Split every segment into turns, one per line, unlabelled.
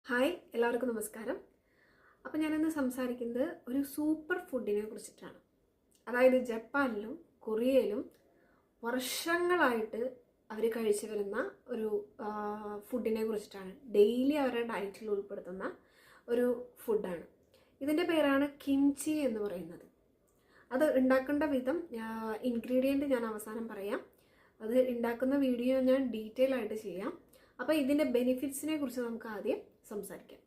Hi എല്ലാവർക്കും നമസ്കാരം. അപ്പോൾ ഞാനിന്ന് സംസാരിക്കുന്നത് ഒരു സൂപ്പർ ഫുഡിനെ കുറിച്ചിട്ടാണ്. അതായത് ജപ്പാനിലും കൊറിയയിലും വർഷങ്ങളായിട്ട് അവർ കഴിച്ചു വരുന്ന ഒരു ഫുഡിനെ കുറിച്ചിട്ടാണ്. ഡെയിലി അവരുടെ ഡയറ്റിൽ ഉൾപ്പെടുത്തുന്ന ഒരു ഫുഡാണ്. ഇതിൻ്റെ പേരാണ് കിംചി എന്ന് പറയുന്നത്. അത് ഉണ്ടാക്കേണ്ട വിധം ഇൻഗ്രീഡിയൻറ്റ് ഞാൻ അവസാനം പറയാം. അത് ഉണ്ടാക്കുന്ന വീഡിയോ ഞാൻ ഡീറ്റെയിൽ ആയിട്ട് ചെയ്യാം. അപ്പോൾ ഇതിൻ്റെ ബെനിഫിറ്റ്സിനെ കുറിച്ച് നമുക്ക് ആദ്യം സംസാരിക്കാം.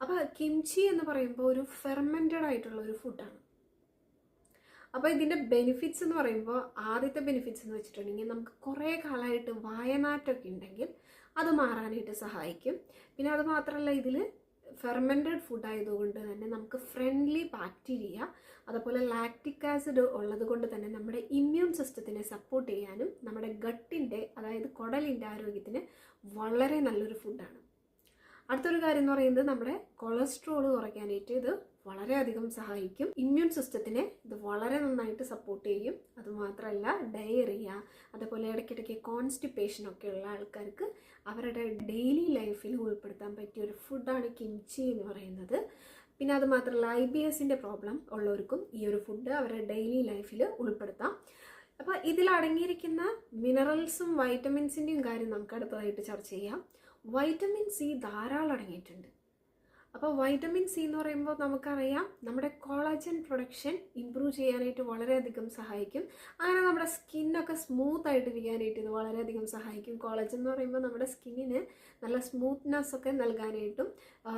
അപ്പോൾ കിംചി എന്ന് പറയുമ്പോൾ ഒരു ഫെർമെൻറ്റഡ് ആയിട്ടുള്ള ഒരു ഫുഡാണ്. അപ്പോൾ ഇതിൻ്റെ ബെനിഫിറ്റ്സ് എന്ന് പറയുമ്പോൾ ആദ്യത്തെ ബെനിഫിറ്റ്സ് എന്ന് വെച്ചിട്ടുണ്ടെങ്കിൽ നമുക്ക് കുറേ കാലമായിട്ട് വായനാറ്റമൊക്കെ ഉണ്ടെങ്കിൽ അത് മാറാനായിട്ട് സഹായിക്കും. പിന്നെ അത് മാത്രമല്ല, ഇതിൽ ഫെർമെൻറ്റഡ് ഫുഡ് ആയതുകൊണ്ട് തന്നെ നമുക്ക് ഫ്രണ്ട്ലി ബാക്ടീരിയ, അതുപോലെ ലാക്റ്റിക് ആസിഡ് ഉള്ളത് കൊണ്ട് തന്നെ നമ്മുടെ ഇമ്മ്യൂൺ സിസ്റ്റത്തിനെ സപ്പോർട്ട് ചെയ്യാനും നമ്മുടെ ഗട്ടിൻ്റെ, അതായത് കുടലിൻ്റെ ആരോഗ്യത്തിന് വളരെ നല്ലൊരു ഫുഡാണ്. അടുത്തൊരു കാര്യം എന്ന് പറയുന്നത്, നമ്മുടെ കൊളസ്ട്രോൾ കുറയ്ക്കാനായിട്ട് ഇത് വളരെയധികം സഹായിക്കും. ഇമ്മ്യൂൺ സിസ്റ്റത്തിനെ ഇത് വളരെ നന്നായിട്ട് സപ്പോർട്ട് ചെയ്യും. അതുമാത്രമല്ല, ഡയറിയ, അതുപോലെ ഇടയ്ക്കിടയ്ക്ക് കോൺസ്റ്റിപ്പേഷൻ ഒക്കെ ഉള്ള ആൾക്കാർക്ക് അവരുടെ ഡെയിലി ലൈഫിൽ ഉൾപ്പെടുത്താൻ പറ്റിയ ഒരു ഫുഡാണ് കിംചി എന്ന് പറയുന്നത്. പിന്നെ അത് മാത്രമല്ല, IBSൻ്റെ പ്രോബ്ലം ഉള്ളവർക്കും ഈ ഒരു ഫുഡ് അവരുടെ ഡെയിലി ലൈഫിൽ ഉൾപ്പെടുത്താം. അപ്പോൾ ഇതിൽ അടങ്ങിയിരിക്കുന്ന മിനറൽസും വൈറ്റമിൻസിൻ്റെയും കാര്യം നമുക്ക് അടുത്തതായിട്ട് ചർച്ച ചെയ്യാം. വൈറ്റമിൻ സി ധാരാളം അടങ്ങിയിട്ടുണ്ട്. അപ്പോൾ വൈറ്റമിൻ സി എന്ന് പറയുമ്പോൾ നമുക്കറിയാം നമ്മുടെ കൊളാജൻ പ്രൊഡക്ഷൻ ഇമ്പ്രൂവ് ചെയ്യാനായിട്ട് വളരെയധികം സഹായിക്കും. അങ്ങനെ നമ്മുടെ സ്കിന്നൊക്കെ സ്മൂത്ത് ആയിട്ടിരിക്കാനായിട്ട് ഇത് വളരെയധികം സഹായിക്കും. കൊളാജൻ എന്ന് പറയുമ്പോൾ നമ്മുടെ സ്കിന്നിന് നല്ല സ്മൂത്ത്നെസ് ഒക്കെ നൽകാനായിട്ടും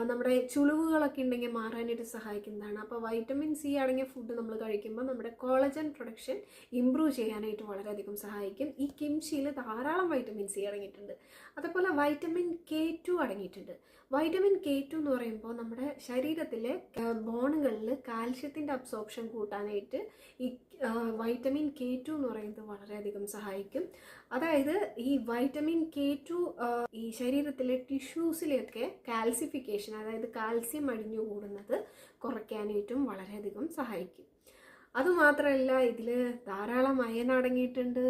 നമ്മുടെ ചുളിവുകളൊക്കെ ഉണ്ടെങ്കിൽ മാറാനായിട്ട് സഹായിക്കുന്നതാണ്. അപ്പോൾ വൈറ്റമിൻ സി അടങ്ങിയ ഫുഡ് നമ്മൾ കഴിക്കുമ്പോൾ നമ്മുടെ കൊളാജൻ പ്രൊഡക്ഷൻ ഇമ്പ്രൂവ് ചെയ്യാനായിട്ട് വളരെയധികം സഹായിക്കും. ഈ കിംചിയിൽ ധാരാളം വൈറ്റമിൻ സി അടങ്ങിയിട്ടുണ്ട്. അതുപോലെ വൈറ്റമിൻ K2 അടങ്ങിയിട്ടുണ്ട്. വൈറ്റമിൻ K2 എന്ന് പറയുമ്പോൾ നമ്മുടെ ശരീരത്തിലെ ബോണുകളിൽ കാൽഷ്യത്തിൻ്റെ അബ്സോർപ്ഷൻ കൂട്ടാനായിട്ട് ഈ വൈറ്റമിൻ K2 എന്ന് പറയുന്നത് വളരെയധികം സഹായിക്കും. അതായത് ഈ വൈറ്റമിൻ K2 ഈ ശരീരത്തിലെ ടിഷ്യൂസിലെയൊക്കെ കാൽസിഫിക്കേഷൻ, അതായത് കാൽസ്യം അടിഞ്ഞു കൂടുന്നത് കുറയ്ക്കാനായിട്ടും വളരെയധികം സഹായിക്കും. അതുമാത്രമല്ല, ഇതിൽ ധാരാളം അയൺ അടങ്ങിയിട്ടുണ്ട്,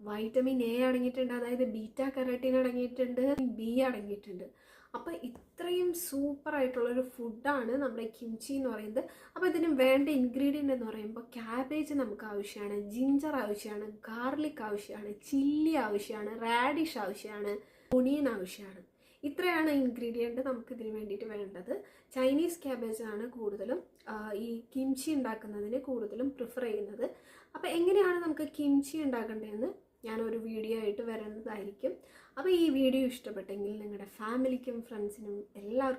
വൈറ്റമിൻ A അടങ്ങിയിട്ടുണ്ട്, അതായത് ബീറ്റാ കരോട്ടിൻ അടങ്ങിയിട്ടുണ്ട്, B അടങ്ങിയിട്ടുണ്ട്. അപ്പോൾ ഇത്രയും സൂപ്പറായിട്ടുള്ളൊരു ഫുഡാണ് നമ്മുടെ കിംചി എന്ന് പറയുന്നത്. അപ്പോൾ ഇതിന് വേണ്ട ഇൻഗ്രീഡിയൻ്റ് എന്ന് പറയുമ്പോൾ ക്യാബേജ് നമുക്ക് ആവശ്യമാണ്, ജിഞ്ചർ ആവശ്യമാണ്, ഗാർലിക് ആവശ്യമാണ്, ചില്ലി ആവശ്യമാണ്, റാഡിഷ് ആവശ്യമാണ്, ഒണിയൻ ആവശ്യമാണ്. ഇത്രയാണ് ഇൻഗ്രീഡിയൻറ്റ് നമുക്ക് ഇതിന് വേണ്ടിയിട്ട് വേണ്ടത്. ചൈനീസ് ക്യാബേജാണ് കൂടുതലും ഈ കിംചി ഉണ്ടാക്കുന്നതിന് കൂടുതലും പ്രിഫർ ചെയ്യുന്നത്. അപ്പോൾ എങ്ങനെയാണ് നമുക്ക് കിംചി ഉണ്ടാക്കേണ്ടതെന്ന് ഞാനൊരു വീഡിയോ ആയിട്ട് വരുന്നതായിരിക്കും. അപ്പോൾ ഈ വീഡിയോ ഇഷ്ടപ്പെട്ടെങ്കിൽ നിങ്ങളുടെ ഫാമിലിക്കും ഫ്രണ്ട്സിനും എല്ലാവർക്കും